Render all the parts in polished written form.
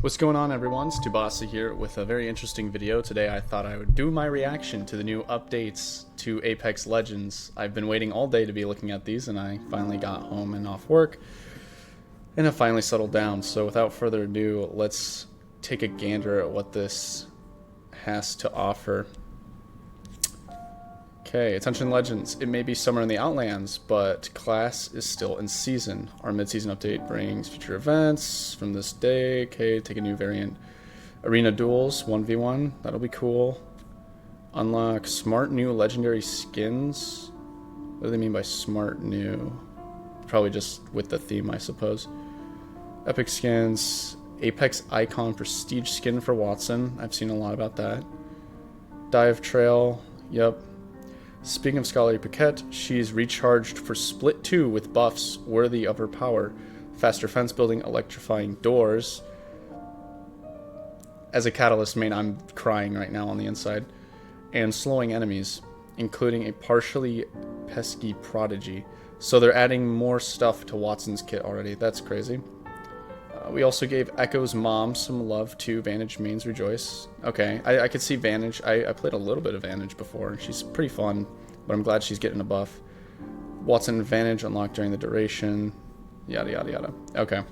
What's going on, everyone? It's Tubasa here with a very interesting video. Today I thought I would do my reaction to the new updates to Apex Legends. I've been waiting all day to be looking at these, and I finally got home and off work and have finally settled down. So without further ado, let's take a gander at what this has to offer. Okay, attention Legends. It may be summer in the Outlands, but class is still in season. Our mid-season update brings future events from this day. Okay, take a new variant. Arena duels, 1v1. That'll be cool. Unlock smart new legendary skins. What do they mean by smart new? Probably just with the theme, I suppose. Epic skins. Apex icon prestige skin for Wattson. I've seen a lot about that. Dive trail. Yep. Speaking of Scholarly Paquette, she's recharged for Split 2 with buffs worthy of her power. Faster fence building, electrifying doors. As a Catalyst main, I'm crying right now on the inside. And slowing enemies, including a partially pesky prodigy. So they're adding more stuff to Wattson's kit already. That's crazy. We also gave Echo's mom some love too. Vantage means rejoice. Okay, I could see Vantage. I played a little bit of Vantage before, and she's pretty fun, but I'm glad she's getting a buff. Wattson Vantage unlocked during the duration. Yada, yada, yada. Okay.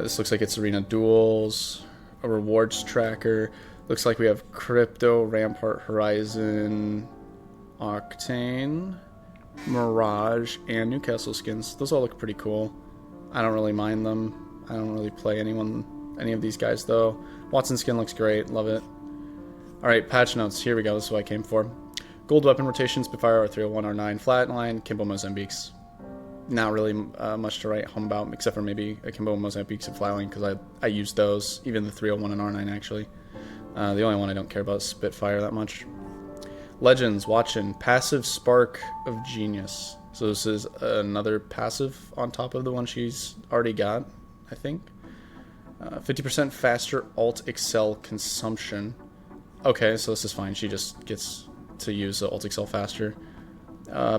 This looks like it's Arena Duels. A rewards tracker. Looks like we have Crypto, Rampart, Horizon, Octane, Mirage, and Newcastle skins. Those all look pretty cool. I don't really mind them. I don't really play any of these guys though. Wattson skin looks great. Love it. Alright, patch notes. Here we go. This is what I came for. Gold weapon rotation, Spitfire R301, R9, Flatline, Kimbo Mozambiques. Not really much to write home about, except for maybe a Kimbo Mozambiques and Flatline, because I use those. Even the 301 and R9 actually. The only one I don't care about is Spitfire that much. Legends, Wattson, passive spark of genius. So this is another passive on top of the one she's already got, I think. 50% faster alt excel consumption. Okay, so this is fine. She just gets to use the alt excel faster.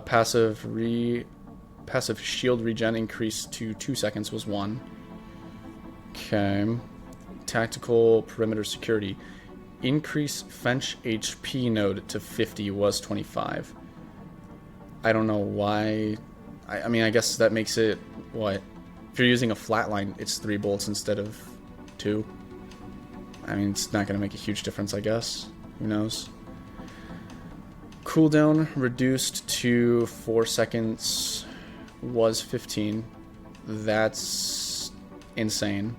Passive shield regen increase to 2 seconds was 1. Okay. Tactical perimeter security. Increase fence HP node to 50 was 25. I don't know why. I mean, I guess that makes it, what? If you're using a flatline, it's 3 bullets instead of 2. I mean, it's not going to make a huge difference, I guess. Who knows? Cooldown reduced to 4 seconds was 15. That's insane.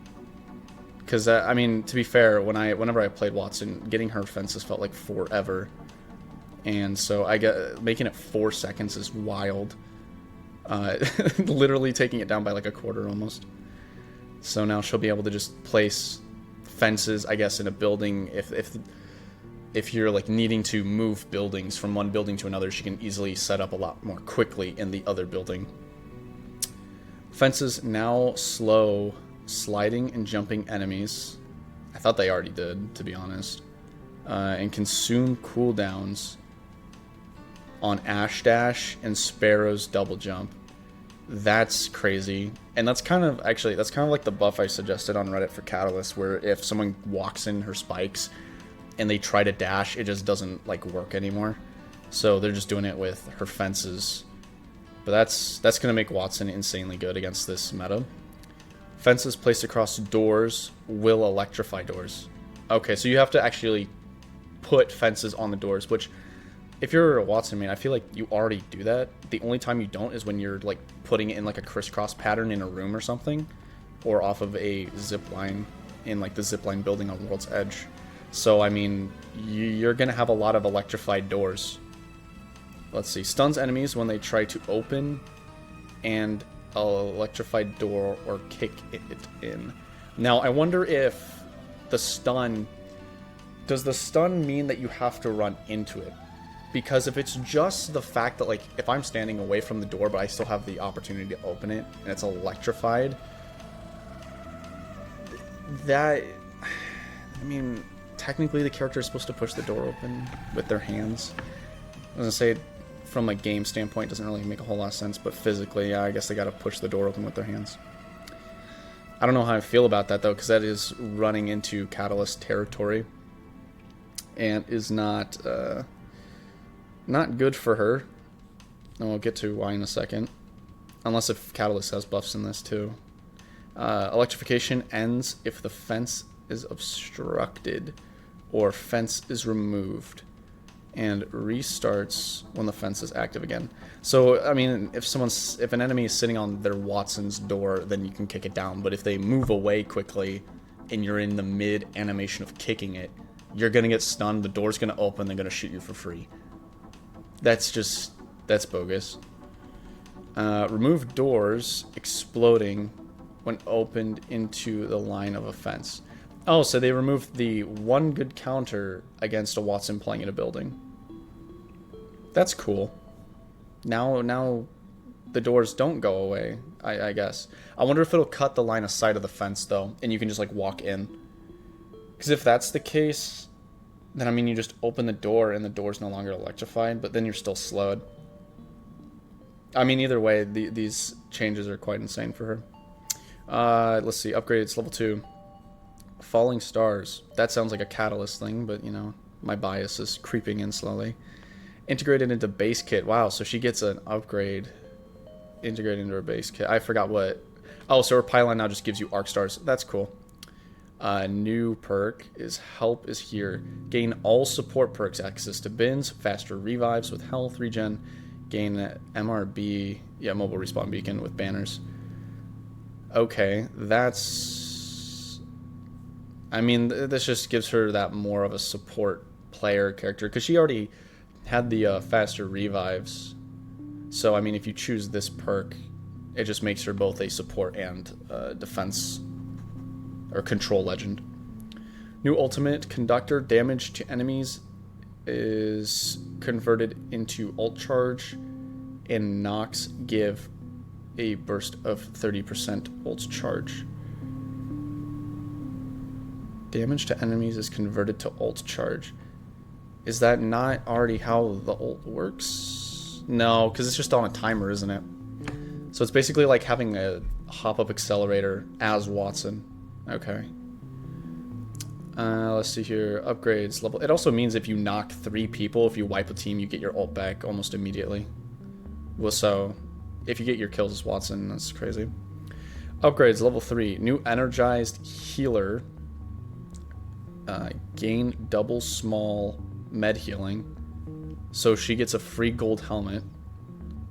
Because, I mean, to be fair, whenever I played Wattson, getting her fences felt like forever. And so making it 4 seconds is wild. Literally taking it down by like a quarter almost. So now she'll be able to just place fences, I guess, in a building. If you're like needing to move buildings from one building to another, she can easily set up a lot more quickly in the other building. Fences now slow sliding and jumping enemies. I thought they already did, to be honest. And consume cooldowns on Ash Dash and Sparrow's double jump. That's crazy. And that's kind of like the buff I suggested on Reddit for Catalyst, where if someone walks in her spikes and they try to dash, it just doesn't like work anymore. So they're just doing it with her fences. But that's gonna make Wattson insanely good against this meta. Fences placed across doors will electrify doors. Okay, so you have to actually put fences on the doors, which if you're a Wattson main, I feel like you already do that. The only time you don't is when you're like putting it in like a crisscross pattern in a room or something, or off of a zip line in like the zip line building on World's Edge. So I mean, you're gonna have a lot of electrified doors. Let's see, stuns enemies when they try to open and an electrified door or kick it in. Now I wonder if the stun, does the stun mean that you have to run into it? Because if it's just the fact that, like, if I'm standing away from the door but I still have the opportunity to open it and it's electrified, that, I mean, technically the character is supposed to push the door open with their hands. I was gonna say, from a game standpoint, it doesn't really make a whole lot of sense, but physically, yeah, I guess they gotta push the door open with their hands. I don't know how I feel about that, though, because that is running into Catalyst territory. And is not good for her. And we'll get to why in a second. Unless if Catalyst has buffs in this, too. Electrification ends if the fence is obstructed or fence is removed, and restarts when the fence is active again. So, I mean, if an enemy is sitting on their Wattson's door, then you can kick it down. But if they move away quickly and you're in the mid animation of kicking it, you're gonna get stunned, the door's gonna open, they're gonna shoot you for free. That's bogus. Remove doors exploding when opened into the line of a fence. Oh, so they removed the one good counter against a Wattson playing in a building. That's cool. Now the doors don't go away, I guess. I wonder if it'll cut the line of sight of the fence, though, and you can just, like, walk in. Because if that's the case, then, I mean, you just open the door and the door's no longer electrified, but then you're still slowed. I mean, either way, these changes are quite insane for her. Let's see, upgrades, level 2. Falling stars. That sounds like a Catalyst thing, but, you know, my bias is creeping in slowly. Integrated into base kit. Wow, so she gets an upgrade integrated into her base kit. I forgot what. Oh, so her pylon now just gives you arc stars. That's cool. New perk is help is here. Gain all support perks, access to bins, faster revives with health regen, gain MRB, yeah, mobile respawn beacon with banners. Okay, that's, I mean, this just gives her that more of a support player character, because she already had the faster revives. So, I mean, if you choose this perk, it just makes her both a support and defense or control legend. New ultimate, conductor, damage to enemies is converted into ult charge, and knocks give a burst of 30% ult charge. Damage to enemies is converted to ult charge. Is that not already how the ult works? No, because it's just on a timer, isn't it? So it's basically like having a hop-up accelerator as Wattson. Okay. Let's see here. Upgrades. Level. It also means if you knock 3 people, if you wipe a team, you get your ult back almost immediately. Well, so if you get your kills as Wattson, that's crazy. Upgrades. Level 3. New energized healer. Gain double small med healing. So she gets a free gold helmet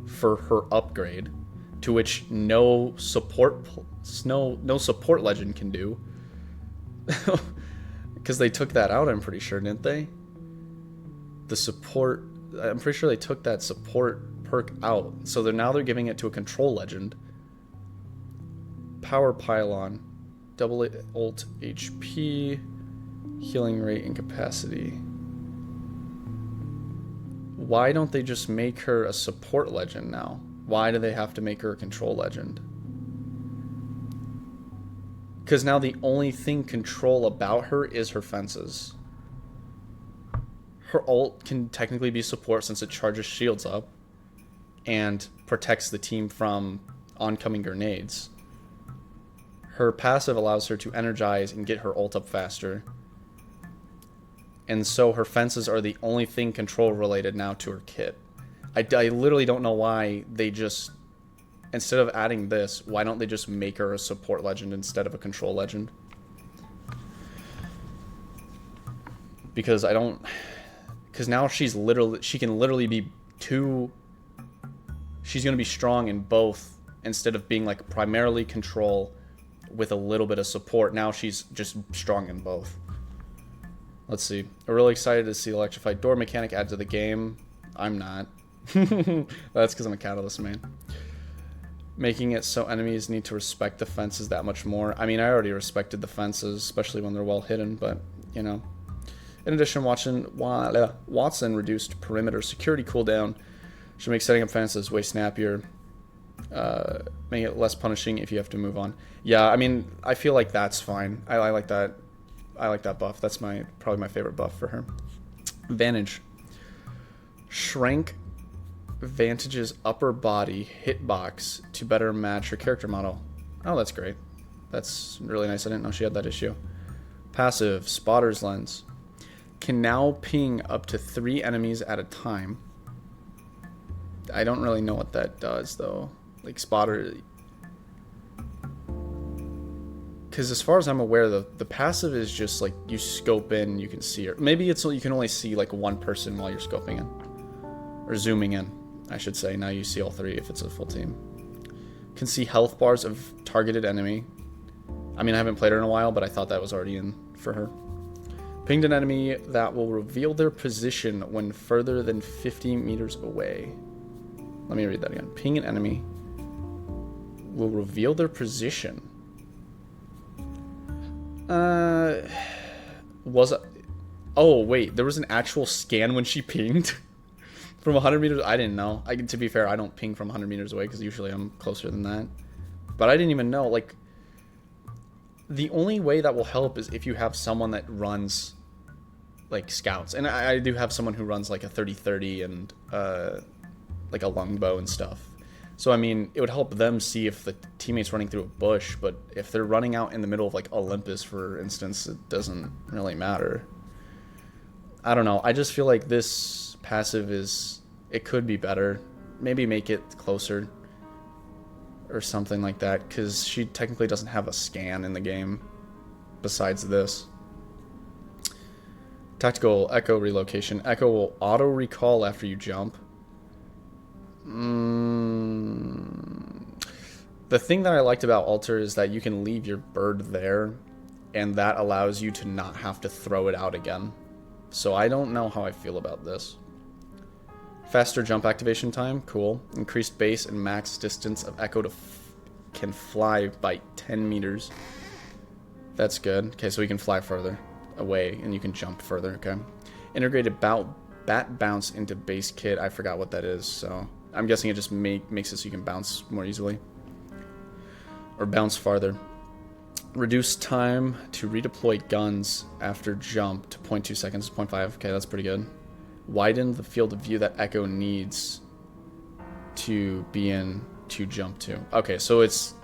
for her upgrade, to which no support legend can do. Because they took that out, I'm pretty sure, didn't they? The support, I'm pretty sure they took that support perk out. So they're giving it to a control legend. Power pylon, double ult HP, healing rate and capacity. Why don't they just make her a support legend now? Why do they have to make her a control legend? Because now the only thing control about her is her fences. Her ult can technically be support since it charges shields up and protects the team from oncoming grenades. Her passive allows her to energize and get her ult up faster. And so her fences are the only thing control related now to her kit. I literally don't know why they just, instead of adding this, why don't they just make her a support legend instead of a control legend? Because now she can literally be she's going to be strong in both instead of being like primarily control with a little bit of support. Now she's just strong in both. Let's see. I'm really excited to see electrified door mechanic add to the game. I'm not. That's because I'm a Catalyst main. Making it so enemies need to respect the fences that much more. I mean, I already respected the fences, especially when they're well hidden, but, you know. In addition, Wattson reduced perimeter security cooldown. Should make setting up fences way snappier. Make it less punishing if you have to move on. Yeah, I mean, I feel like that's fine. I like that. I like that buff. That's probably my favorite buff for her. Vantage. Shrank Vantage's upper body hitbox to better match her character model. Oh, that's great. That's really nice. I didn't know she had that issue. Passive, Spotter's Lens. Can now ping up to 3 enemies at a time. I don't really know what that does, though. Like, Spotter... Because as far as I'm aware, the passive is just, like, you scope in, you can see her. Maybe it's you can only see, like, one person while you're scoping in. Or zooming in, I should say. Now you see all 3 if it's a full team. Can see health bars of targeted enemy. I mean, I haven't played her in a while, but I thought that was already in for her. Pinged an enemy that will reveal their position when further than 50 meters away. Let me read that again. Ping an enemy will reveal their position. Was it... Oh, wait. There was an actual scan when she pinged? From 100 meters? I didn't know. To be fair, I don't ping from 100 meters away because usually I'm closer than that. But I didn't even know. Like, the only way that will help is if you have someone that runs, like, scouts. And I do have someone who runs, like, a 30-30 and, like, a longbow and stuff. So, I mean, it would help them see if the teammate's running through a bush. But if they're running out in the middle of, like, Olympus, for instance, it doesn't really matter. I don't know. I just feel like this passive is... It could be better. Maybe make it closer. Or something like that. Because she technically doesn't have a scan in the game. Besides this. Tactical Echo Relocation. Echo will auto-recall after you jump. The thing that I liked about Alter is that you can leave your bird there. And that allows you to not have to throw it out again. So I don't know how I feel about this. Faster jump activation time, cool. Increased base and max distance of Echo can fly by 10 meters. That's good. Okay, so we can fly further away and you can jump further, okay. Integrated bat bounce into base kit. I forgot what that is, so I'm guessing it just makes it so you can bounce more easily. Or bounce farther. Reduce time to redeploy guns after jump to 0.2 seconds to 0.5. Okay, that's pretty good. Widen the field of view that Echo needs to be in to jump to. Okay, so it's...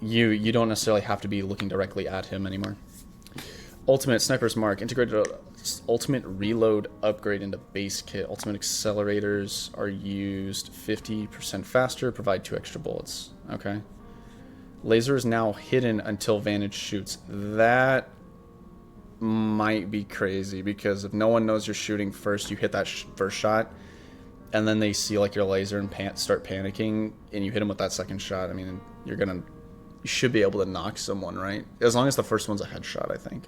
You don't necessarily have to be looking directly at him anymore. Ultimate Sniper's Mark. Integrated ultimate reload upgrade into base kit. Ultimate accelerators are used 50% faster. Provide 2 extra bullets. Okay. Laser is now hidden until Vantage shoots. That might be crazy because if no one knows you're shooting first, you hit that first shot, and then they see like your laser and start panicking, and you hit them with that second shot. I mean, you should be able to knock someone, right? As long as the first one's a headshot, I think.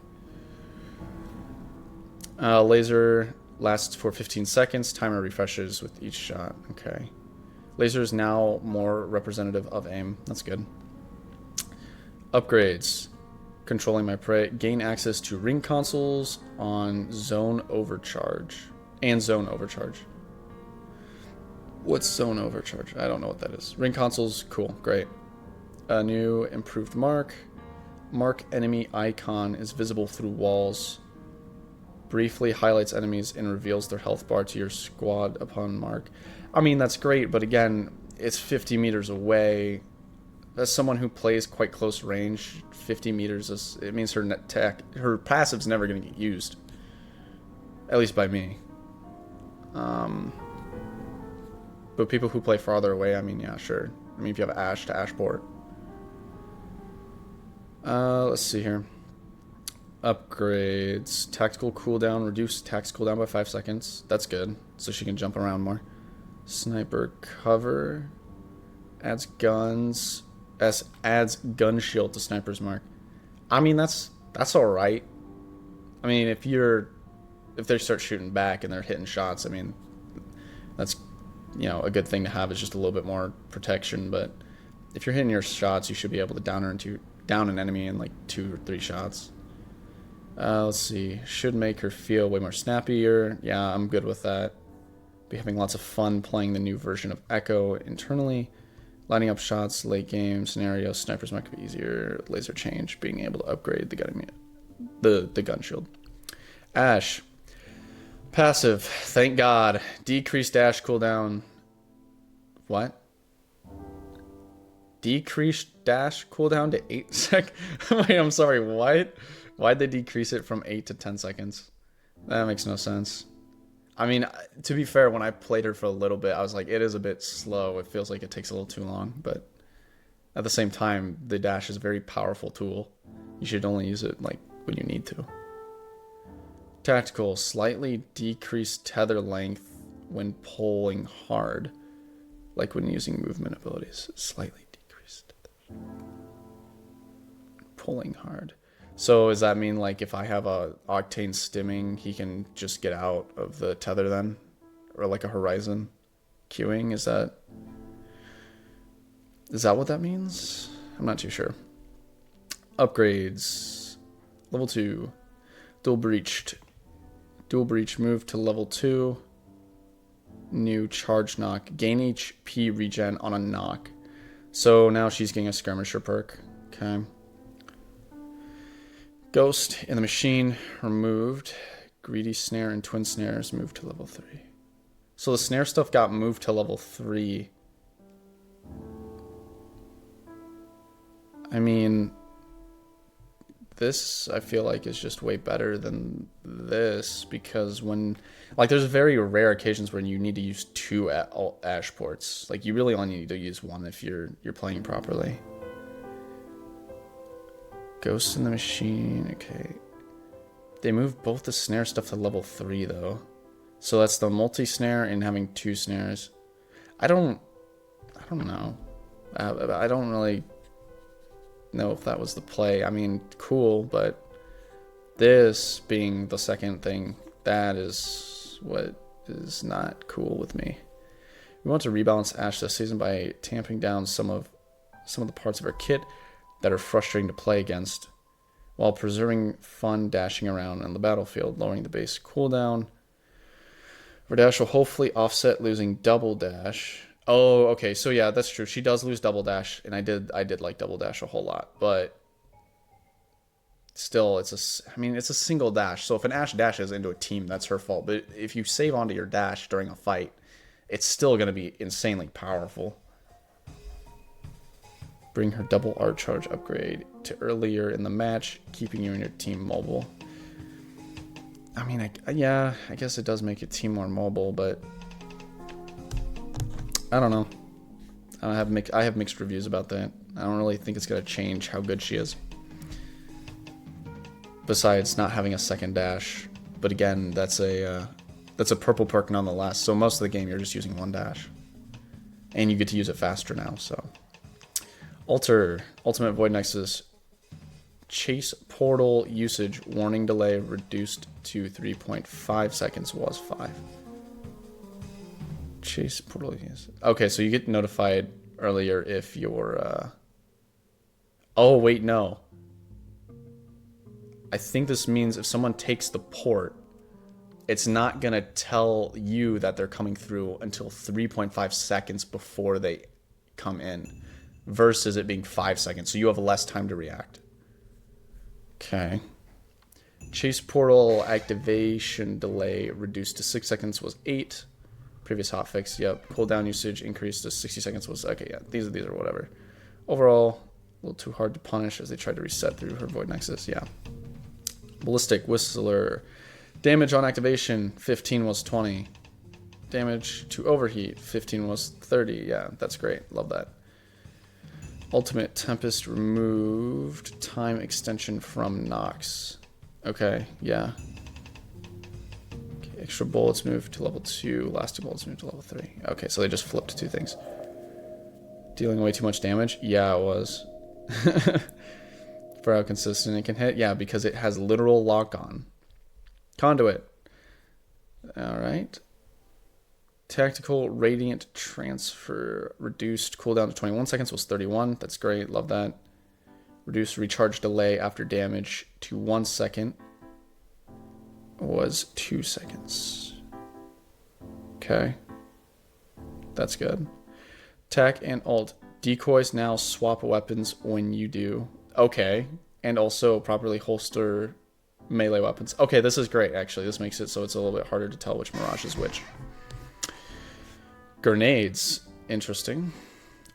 Laser lasts for 15 seconds. Timer refreshes with each shot. Okay. Laser is now more representative of aim. That's good. Upgrades. Controlling my prey. Gain access to ring consoles on zone overcharge. And zone overcharge. What's zone overcharge? I don't know what that is. Ring consoles, cool, great. A new improved mark. Mark enemy icon is visible through walls. Briefly highlights enemies and reveals their health bar to your squad upon mark. I mean, that's great, but again, it's 50 meters away. As someone who plays quite close range, 50 meters, it means her passive's never going to get used. At least by me. But people who play farther away, I mean, yeah, sure. I mean, if you have Ash to Ashport. Let's see here. Upgrades. Tactical cooldown. Reduce tax cooldown by 5 seconds. That's good. So she can jump around more. Sniper cover. Adds guns. Adds gun shield to Sniper's Mark. I mean, that's alright. I mean, if they start shooting back and they're hitting shots, I mean, that's, you know, a good thing to have. Is just a little bit more protection. But if you're hitting your shots, you should be able to down an enemy in like 2 or 3 shots. Let's see. Should make her feel way more snappier. Yeah, I'm good with that. Be having lots of fun playing the new version of Echo internally. Lining up shots, late game scenarios, Snipers might be easier. Laser change, being able to upgrade the gun shield. Ash. Passive. Thank God. Decreased dash cooldown. What? Decreased dash cooldown to 8 sec. Wait, I'm sorry, what? Why'd they decrease it from 8 to 10 seconds? That makes no sense. I mean, to be fair, when I played her for a little bit, I was like, it is a bit slow. It feels like it takes a little too long, but at the same time, the dash is a very powerful tool. You should only use it like when you need to. Tactical, slightly decreased tether length when pulling hard, like when using movement abilities. Slightly decreased tether. Pulling hard. So does that mean like if I have a Octane stimming, he can just get out of the tether then? Or like a Horizon queuing? Is that what that means? I'm not too sure. Upgrades. Level 2. Dual breach move to level 2. New charge knock. Gain HP regen on a knock. So now she's getting a skirmisher perk. Okay. Ghost in the machine removed. Greedy snare and twin snares moved to level 3. So the snare stuff got moved to level 3. I mean, this I feel like is just way better than this, because when, like, there's very rare occasions when you need to use 2 Ash ports. Like, you really only need to use 1 if you're playing properly. Ghost in the machine, okay. They moved both the snare stuff to level 3 though. So that's the multi-snare and having 2 snares. I don't know. I don't really know if that was the play. I mean, cool, but this being the second thing, that is what is not cool with me. We want to rebalance Ashe this season by tamping down some of the parts of her kit that are frustrating to play against, while preserving fun dashing around on the battlefield, lowering the base cooldown. Her dash will hopefully offset losing double dash. Oh, okay, so yeah, that's true. She does lose double dash, and I did like double dash a whole lot, but still, it's a single dash. So if an Ashe dashes into a team, that's her fault. But if you save onto your dash during a fight, it's still going to be insanely powerful. Bring her double art charge upgrade to earlier in the match, keeping you and your team mobile. I mean, I guess it does make your team more mobile, but I don't know. I have mixed reviews about that. I don't really think it's gonna change how good she is. Besides not having a second dash, but again, that's a purple perk nonetheless. So most of the game you're just using 1 dash, and you get to use it faster now. So. Ultimate Void Nexus. Chase portal usage warning delay reduced to 3.5 seconds, was 5. Chase portal use. Okay, so you get notified earlier if you're oh wait, no. I think this means if someone takes the port, it's not gonna tell you that they're coming through until 3.5 seconds before they come in, versus it being 5 seconds, so you have less time to react. Okay. Chase portal activation delay reduced to 6 seconds, was 8. Previous hotfix, yep. Cooldown usage increased to 60 seconds, was okay. Yeah, these are whatever. Overall, a little too hard to punish as they tried to reset through her Void Nexus. Yeah. Ballistic Whistler. Damage on activation 15 was 20. Damage to overheat 15 was 30. Yeah, that's great. Love that. Ultimate Tempest removed. Time extension from Nox. Okay, yeah. Okay, extra bullets moved to level 2. Lasting bullets moved to level 3. Okay, so they just flipped 2 things. Dealing way too much damage? Yeah, it was. For how consistent it can hit? Yeah, because it has literal lock-on. Conduit. Alright. Tactical Radiant Transfer reduced cooldown to 21 seconds, was 31. That's great. Love that. Reduced recharge delay after damage to 1 second, was 2 seconds. Okay. That's good. Tac and ult. Decoys now swap weapons when you do. Okay. And also properly holster melee weapons. Okay, this is great, actually. This makes it so it's a little bit harder to tell which Mirage is which. Grenades. Interesting.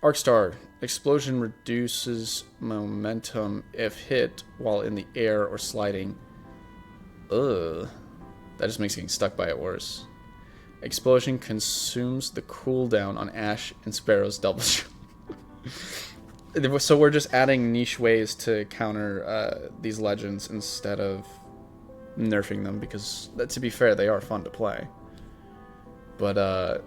Arcstar. Explosion reduces momentum if hit while in the air or sliding. Ugh. That just makes getting stuck by it worse. Explosion consumes the cooldown on Ash and Sparrow's double shot. So we're just adding niche ways to counter these legends instead of nerfing them, because, to be fair, they are fun to play. But,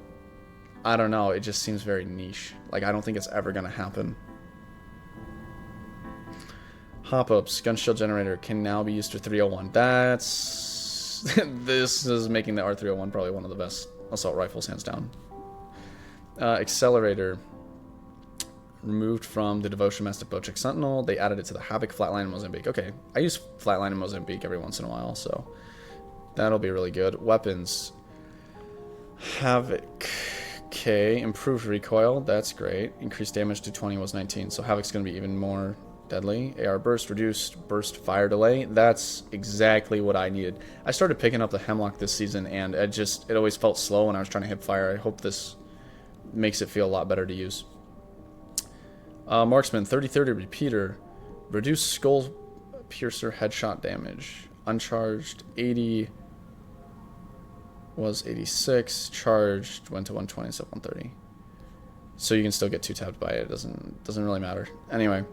I don't know, it just seems very niche. Like, I don't think it's ever gonna happen. Hop-ups. Gun shield generator can now be used for 301. That's... this is making the R301 probably one of the best assault rifles, hands down. Accelerator. Removed from the Devotion Mastiff Bowcheck Sentinel. They added it to the Havoc Flatline in Mozambique. Okay, I use Flatline in Mozambique every once in a while, so that'll be really good. Weapons. Havoc. Okay, improved recoil. That's great. Increased damage to 20 was 19, so Havoc's going to be even more deadly. AR burst. Reduced burst fire delay. That's exactly what I needed. I started picking up the Hemlock this season, and it always felt slow when I was trying to hip fire. I hope this makes it feel a lot better to use. Marksman, 30-30 repeater. Reduced skull piercer headshot damage. Uncharged, 80 was 86. Charged went to 120 instead of 130. So you can still get 2-tapped by it. It doesn't really matter. Anyway.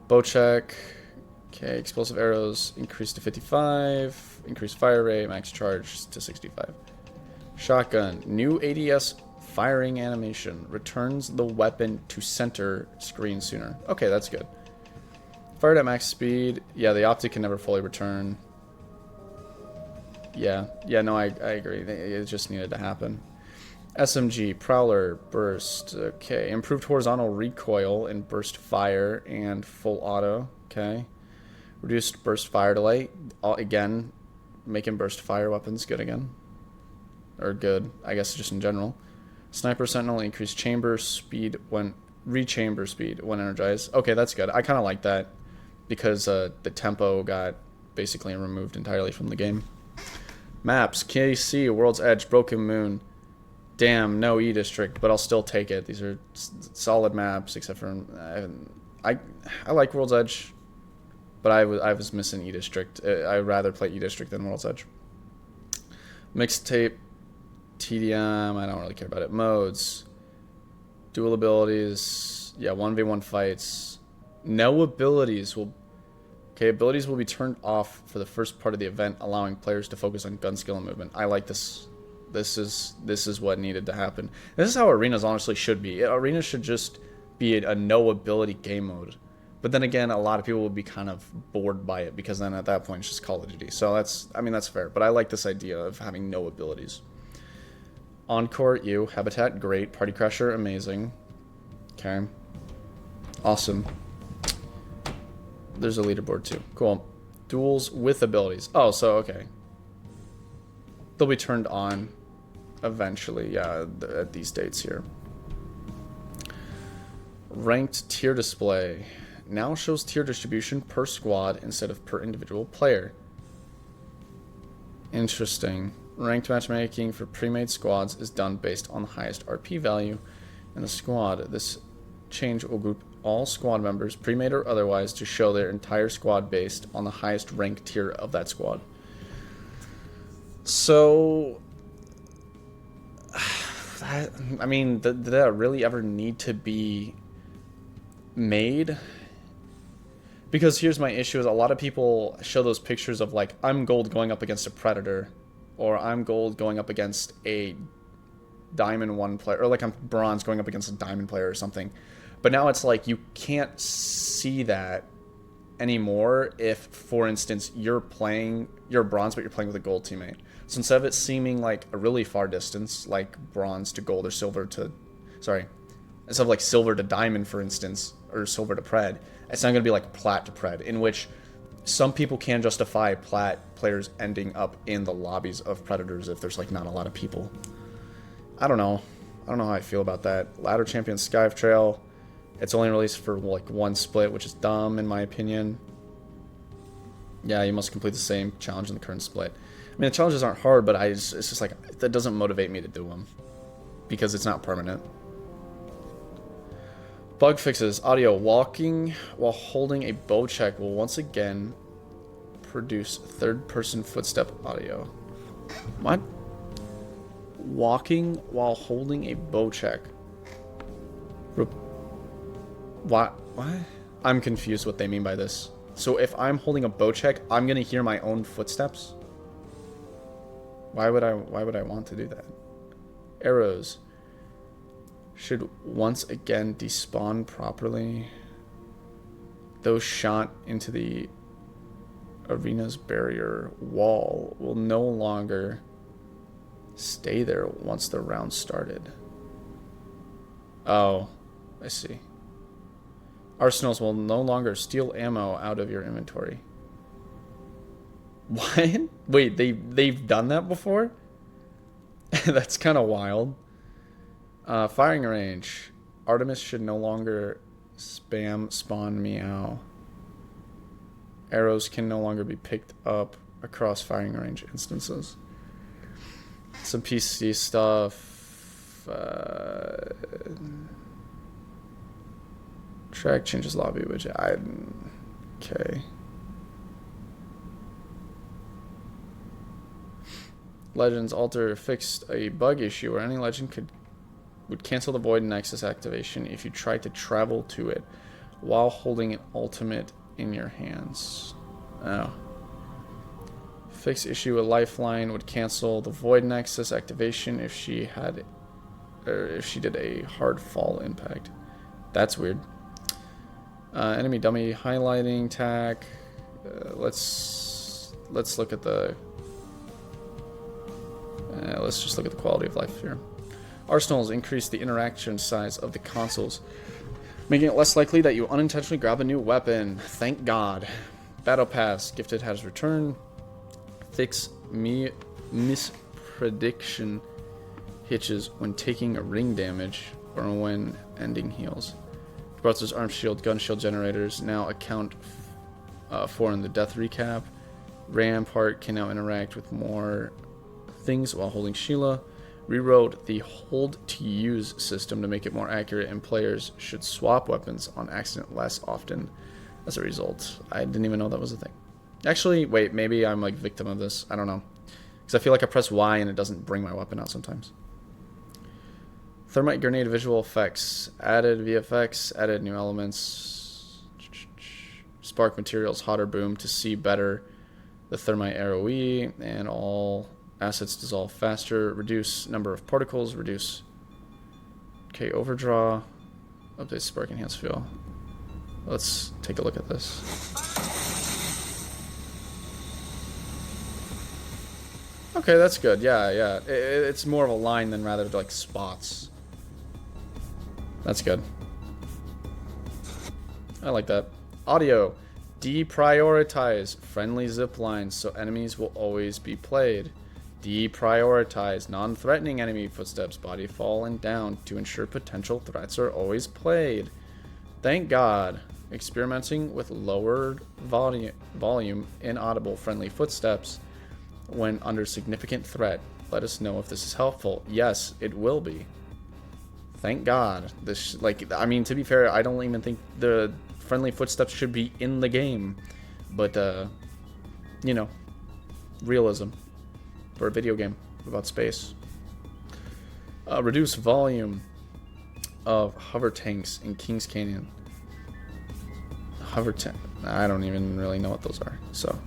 Bowcheck. Okay, explosive arrows increased to 55. Increased fire rate, max charge to 65. Shotgun. New ADS firing animation returns the weapon to center screen sooner. Okay, that's good. Fired at max speed. Yeah, the optic can never fully return. Yeah, no, I agree. It just needed to happen. SMG, Prowler, Burst. Okay, improved horizontal recoil and burst fire and full auto. Okay. Reduced burst fire delay. Again, making burst fire weapons good again. Or good, I guess, just in general. Sniper Sentinel, increased chamber speed when rechamber speed when energized. Okay, that's good. I kind of like that because the tempo got basically removed entirely from the game. Maps, KC, World's Edge, Broken Moon. Damn, no E District, but I'll still take it. These are solid maps, except for I like World's Edge, but I was missing E District. I'd rather play E District than World's Edge. Mixtape. TDM, I don't really care about it. Modes. Dual abilities. Yeah, 1v1 fights. No abilities will... Okay, abilities will be turned off for the first part of the event, allowing players to focus on gun skill and movement. I like this. This is what needed to happen. This is how arenas honestly should be. Arenas should just be a no ability game mode. But then again, a lot of people will be kind of bored by it, because then at that point it's just Call of Duty. So that's fair. But I like this idea of having no abilities. Encore, ew. Habitat, great. Party Crasher, amazing. Okay. Awesome. There's a leaderboard too. Cool. Duels with abilities. Oh, so, okay. They'll be turned on eventually, yeah, at these dates here. Ranked tier display. Now shows tier distribution per squad instead of per individual player. Interesting. Ranked matchmaking for pre-made squads is done based on the highest RP value in the squad. This change will group all squad members, pre-made or otherwise, to show their entire squad based on the highest rank tier of that squad. So, I mean, did that really ever need to be made? Because here's my issue: is a lot of people show those pictures of, like, I'm gold going up against a predator, or I'm gold going up against a diamond 1 player, or like I'm bronze going up against a diamond player or something. But now it's like you can't see that anymore if, for instance, you're bronze but you're playing with a gold teammate. So instead of it seeming like a really far distance, like bronze to gold or silver to, instead of like silver to diamond, for instance, or silver to pred, it's not going to be like plat to pred, in which some people can justify plat players ending up in the lobbies of predators if there's like not a lot of people. I don't know how I feel about that. Ladder Champion Skyve Trail, it's only released for like 1 split, which is dumb in my opinion. Yeah, you must complete the same challenge in the current split. I mean, the challenges aren't hard, but it's just like, that doesn't motivate me to do them because it's not permanent. Bug fixes. Audio. Walking while holding a bow check will once again produce third-person footstep audio. What? Walking while holding a bow check. What? I'm confused what they mean by this. So if I'm holding a bow check, I'm gonna hear my own footsteps? Why would I want to do that? Arrows should once again despawn properly. Those shot into the arena's barrier wall will no longer stay there once the round started. Oh, I see. Arsenals will no longer steal ammo out of your inventory. What? Wait, they've done that before? That's kind of wild. Firing range. Artemis should no longer spam spawn meow. Arrows can no longer be picked up across firing range instances. Some PC stuff. Track changes lobby, which okay. Legends alter fixed a bug issue where any legend would cancel the void nexus activation if you tried to travel to it while holding an ultimate in your hands. Oh. Fix issue a lifeline would cancel the void nexus activation if she did a hard fall impact. That's weird. Enemy dummy highlighting tack. Let's look at the. Let's just look at the quality of life here. Arsenals increase the interaction size of the consoles, making it less likely that you unintentionally grab a new weapon. Thank God. Battle Pass gifted has returned. Fix misprediction hitches when taking a ring damage or when ending heals. Gibraltar's arm shield, gun shield generators now account for in the death recap. Rampart can now interact with more things while holding Sheila. Rewrote the hold to use system to make it more accurate, and players should swap weapons on accident less often as a result. I didn't even know that was a thing. Actually, wait, maybe I'm like victim of this. I don't know. Because I feel like I press Y and it doesn't bring my weapon out sometimes. Thermite grenade visual effects. Added VFX, added new elements. Spark materials, hotter boom to see better. The thermite AoE and all assets dissolve faster. Reduce number of particles, reduce. Okay, overdraw. Update spark enhance feel. Let's take a look at this. Okay, that's good. Yeah. It's more of a line than rather like spots. That's good. I like that. Audio. Deprioritize friendly zip lines so enemies will always be played. Deprioritize non-threatening enemy footsteps, body fall, and down to ensure potential threats are always played. Thank God. Experimenting with lowered volume inaudible friendly footsteps when under significant threat. Let us know if this is helpful. Yes, it will be. Thank God. This, I mean, to be fair, I don't even think the friendly footsteps should be in the game. But, you know, realism for a video game about space. Reduce volume of hover tanks in Kings Canyon. Hover tank. I don't even really know what those are. So,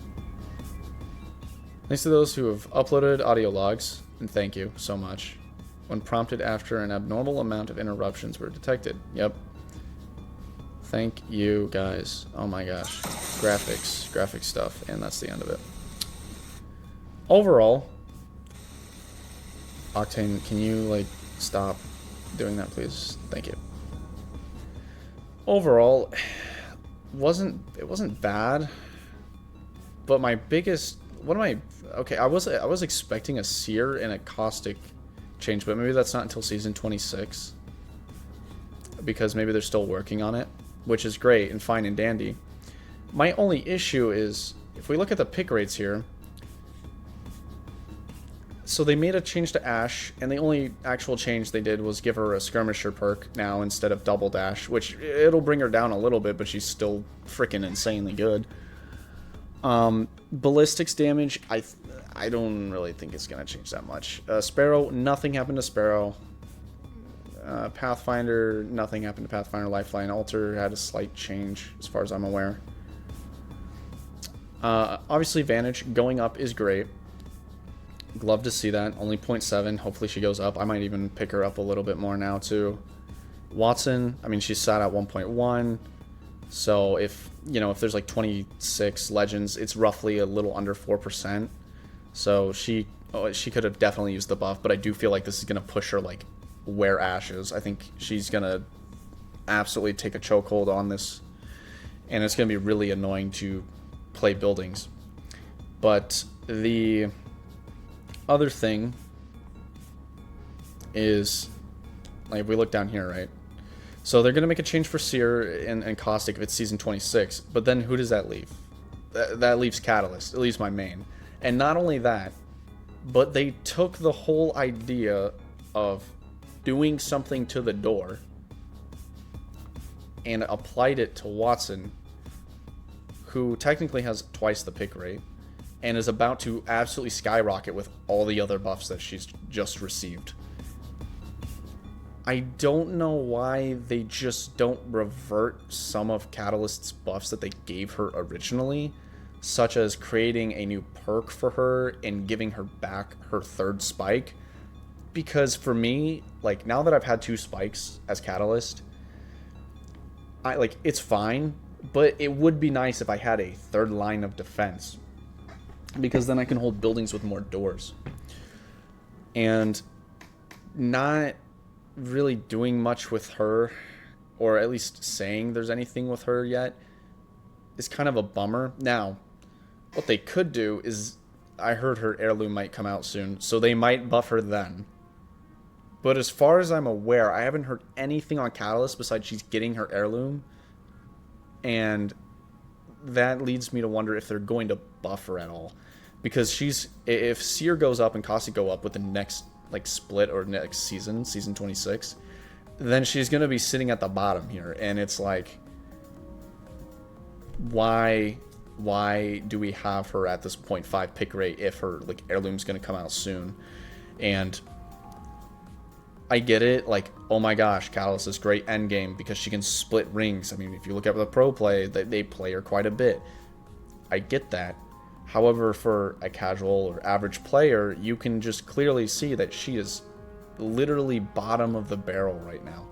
thanks to those who have uploaded audio logs, and thank you so much. When prompted after an abnormal amount of interruptions were detected. Yep. Thank you, guys. Oh my gosh. Graphic stuff, and that's the end of it. Overall, Octane, can you, like, stop doing that, please? Thank you. Overall, it wasn't bad, but my biggest... Okay, I was expecting a seer and a caustic change, but maybe that's not until season 26, because maybe they're still working on it, which is great and fine and dandy. My only issue is, if we look at the pick rates here, So they made a change to Ash, and the only actual change they did was give her a skirmisher perk now instead of double dash, which it'll bring her down a little bit, but she's still freaking insanely good. Ballistics damage, I don't really think it's gonna change that much. Sparrow, nothing happened to Sparrow. Pathfinder, nothing happened to Pathfinder. Lifeline Altar had a slight change, as far as I'm aware. Obviously, Vantage going up is great. Love to see that. Only 0.7. Hopefully she goes up. I might even pick her up a little bit more now, too. Wattson, I mean, she's sat at 1.1. So if, you know, if there's like 26 legends, it's roughly a little under 4%. So she could have definitely used the buff, but I do feel like this is going to push her, like, where Ash is. I think she's going to absolutely take a chokehold on this, and it's going to be really annoying to play buildings. But the other thing is, like, if we look down here, right? So they're going to make a change for Seer and Caustic if it's Season 26, but then who does that leave? That leaves Catalyst. It leaves my main. And not only that, but they took the whole idea of doing something to the door and applied it to Wattson, who technically has twice the pick rate and is about to absolutely skyrocket with all the other buffs that she's just received. I don't know why they just don't revert some of Catalyst's buffs that they gave her originally, such as creating a new perk for her and giving her back her third spike. Because for me, like, now that I've had 2 spikes as Catalyst, it's fine, but it would be nice if I had a third line of defense, because then I can hold buildings with more doors. And not really doing much with her, or at least saying there's anything with her yet, is kind of a bummer. Now, what they could do is, I heard her heirloom might come out soon, so they might buff her then. But as far as I'm aware, I haven't heard anything on Catalyst besides she's getting her heirloom, and that leads me to wonder if they're going to buff her at all. Because if Seer goes up and Caustic go up with the next, like, split or next season, Season 26, then she's going to be sitting at the bottom here. And it's like, why do we have her at this 0.5 pick rate if her, like, heirloom's going to come out soon? And I get it, like, oh my gosh, Catalyst is great endgame because she can split rings. I mean, if you look at the pro play, they play her quite a bit. I get that. However, for a casual or average player, you can just clearly see that she is literally bottom of the barrel right now.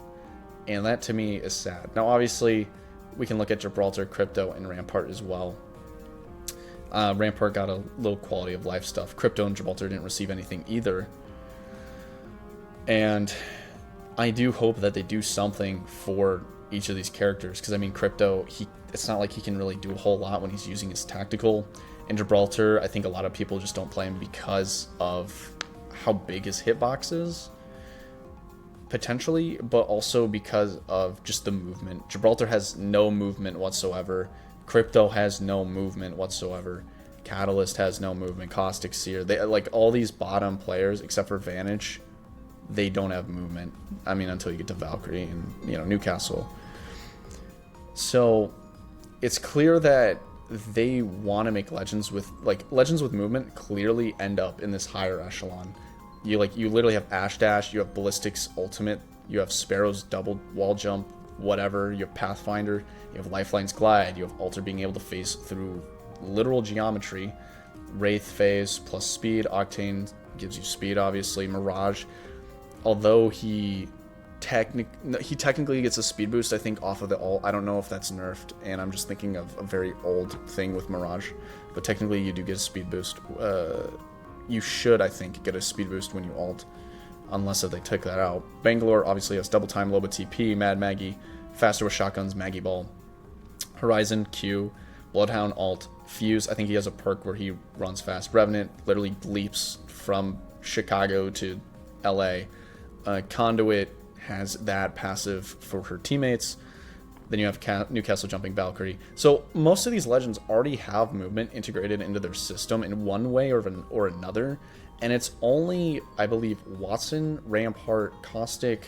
And that, to me, is sad. Now, obviously, we can look at Gibraltar, Crypto, and Rampart as well. Rampart got a little quality of life stuff. Crypto and Gibraltar didn't receive anything either. And I do hope that they do something for each of these characters, because, I mean, Crypto, it's not like he can really do a whole lot when he's using his tactical. And Gibraltar, I think a lot of people just don't play him because of how big his hitbox is, potentially, but also because of just the movement. Gibraltar has no movement whatsoever. Crypto has no movement whatsoever. Catalyst has no movement. Caustic Seer, they, like, all these bottom players, except for Vantage, they don't have movement. I mean, until you get to Valkyrie and, you know, Newcastle. So it's clear that they want to make legends with movement clearly end up in this higher echelon. You literally have Ash Dash, you have Ballistics Ultimate, you have Sparrow's double wall jump, whatever, you have Pathfinder, you have Lifeline's Glide, you have Alter being able to phase through literal geometry, Wraith phase plus speed, Octane gives you speed, obviously, Mirage, although he technically gets a speed boost, I think, off of the ult. I don't know if that's nerfed, and I'm just thinking of a very old thing with Mirage, but technically you do get a speed boost. You should, I think, get a speed boost when you ult, unless if they took that out. Bangalore obviously has double time, Loba TP, Mad Maggie, faster with shotguns, Maggie Ball. Horizon, Q, Bloodhound, ult, Fuse, I think he has a perk where he runs fast. Revenant literally leaps from Chicago to LA. Conduit has that passive for her teammates. Then you have Newcastle Jumping Valkyrie. So most of these legends already have movement integrated into their system in one way or another. And it's only, I believe, Wattson, Rampart, Caustic,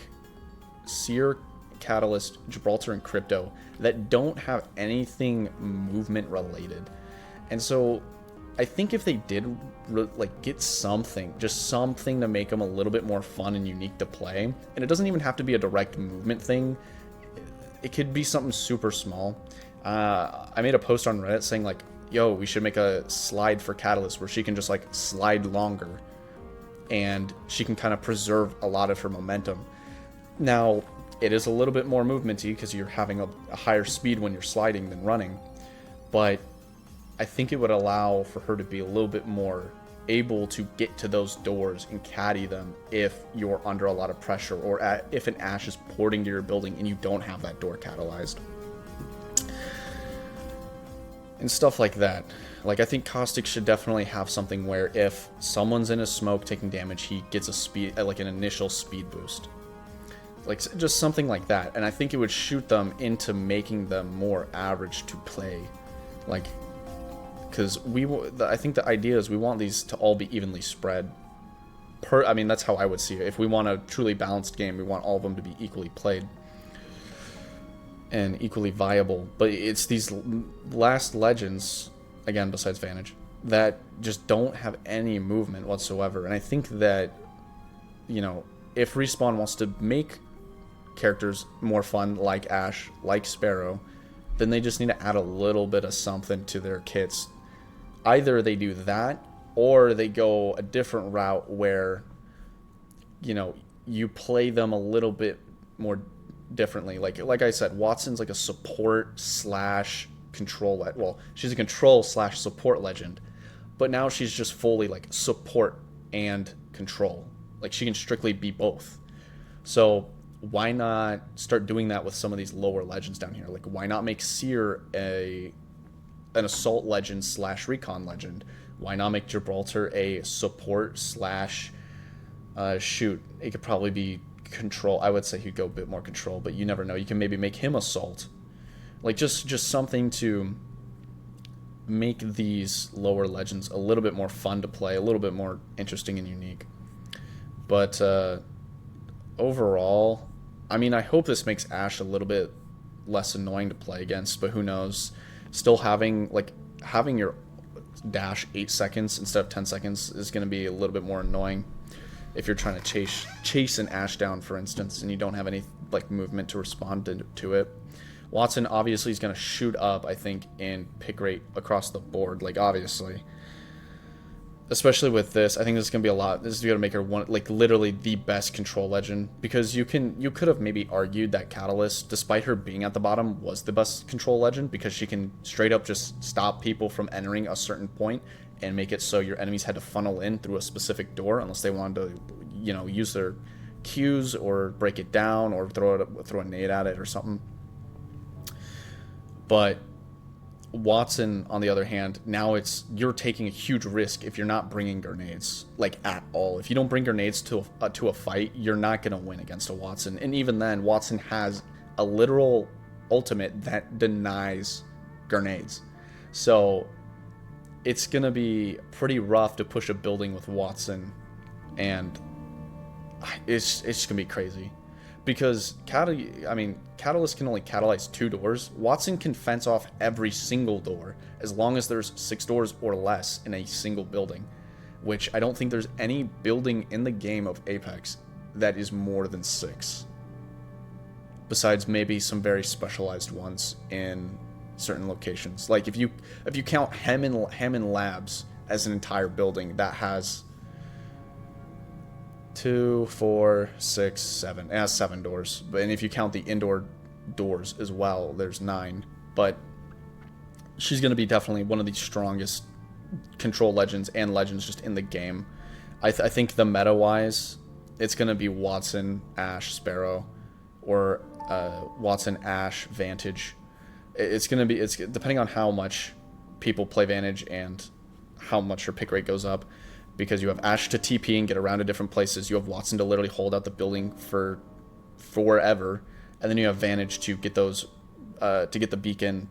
Seer, Catalyst, Gibraltar, and Crypto that don't have anything movement related. And so I think if they did like get something, just something to make them a little bit more fun and unique to play, and it doesn't even have to be a direct movement thing. It could be something super small. I made a post on Reddit saying like, yo, we should make a slide for Catalyst where she can just like slide longer and she can kind of preserve a lot of her momentum. Now, it is a little bit more movementy because you're having a higher speed when you're sliding than running, but I think it would allow for her to be a little bit more able to get to those doors and caddy them if you're under a lot of pressure, or if an Ashe is porting to your building and you don't have that door catalyzed. And stuff like that. Like, I think Caustic should definitely have something where if someone's in a smoke taking damage, he gets a speed, like an initial speed boost. Like, just something like that. And I think it would shoot them into making them more average to play. Like, because I think the idea is we want these to all be evenly spread. I mean, that's how I would see it. If we want a truly balanced game, we want all of them to be equally played and equally viable. But it's these last legends, again, besides Vantage, that just don't have any movement whatsoever. And I think that, you know, if Respawn wants to make characters more fun, like Ashe, like Sparrow, then they just need to add a little bit of something to their kits. Either they do that, or they go a different route where, you know, you play them a little bit more differently. Like I said, Wattson's like a support slash control. Well, she's a control slash support legend, but now she's just fully like support and control. Like, she can strictly be both. So why not start doing that with some of these lower legends down here? Like, why not make Seer an assault legend slash recon legend? Why not make Gibraltar a support slash shoot? It could probably be control. I would say he'd go a bit more control, but you never know. You can maybe make him assault. Like, just something to make these lower legends a little bit more fun to play, a little bit more interesting and unique. But overall, I mean, I hope this makes Ashe a little bit less annoying to play against, but who knows? Still having your dash 8 seconds instead of 10 seconds is going to be a little bit more annoying if you're trying to chase an Ashe down, for instance, and you don't have any like movement to respond to it. Wattson obviously is going to shoot up, I think, in pick rate across the board, like, obviously. Especially with this, I think this is going to be a lot. This is going to make her one, like, literally the best control legend, because you could have maybe argued that Catalyst, despite her being at the bottom, was the best control legend, because she can straight up just stop people from entering a certain point and make it so your enemies had to funnel in through a specific door unless they wanted to, you know, use their Qs or break it down or throw a nade at it or something. But Wattson, on the other hand, now you're taking a huge risk if you're not bringing grenades, like, at all. If you don't bring grenades to a fight, you're not going to win against a Wattson. And even then, Wattson has a literal ultimate that denies grenades. So it's going to be pretty rough to push a building with Wattson, and it's just going to be crazy. Because Catalyst can only catalyze 2 doors. Wattson can fence off every single door as long as there's 6 doors or less in a single building, which I don't think there's any building in the game of Apex that is more than 6. Besides maybe some very specialized ones in certain locations. Like, if you count Hammond Labs as an entire building, that has 2, 4, 6, 7. It has 7 doors. And if you count the indoor doors as well, there's 9. But she's going to be definitely one of the strongest control legends and legends just in the game. I think the meta-wise, it's going to be Wattson, Ashe, Sparrow, or Wattson, Ashe, Vantage. It's depending on how much people play Vantage and how much her pick rate goes up. Because you have Ashe to TP and get around to different places. You have Wattson to literally hold out the building for forever. And then you have Vantage to get those to get the beacon,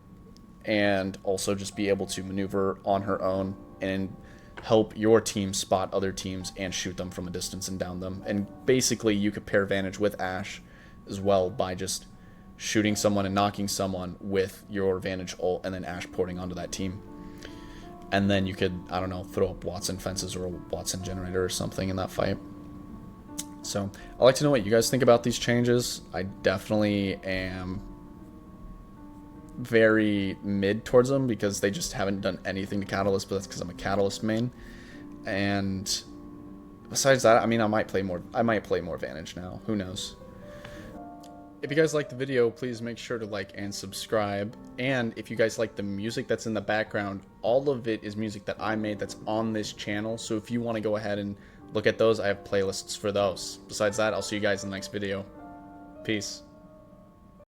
and also just be able to maneuver on her own and help your team spot other teams and shoot them from a distance and down them. And basically, you could pair Vantage with Ashe as well by just shooting someone and knocking someone with your Vantage ult, and then Ashe porting onto that team. And then you could, I don't know, throw up Wattson fences or a Wattson generator or something in that fight. So I'd like to know what you guys think about these changes. I definitely am very mid towards them because they just haven't done anything to Catalyst, but that's because I'm a Catalyst main. And besides that, I mean, I might play more Vantage now. Who knows? If you guys like the video, please make sure to like and subscribe. And if you guys like the music that's in the background, all of it is music that I made that's on this channel. So if you want to go ahead and look at those, I have playlists for those. Besides that, I'll see you guys in the next video. Peace.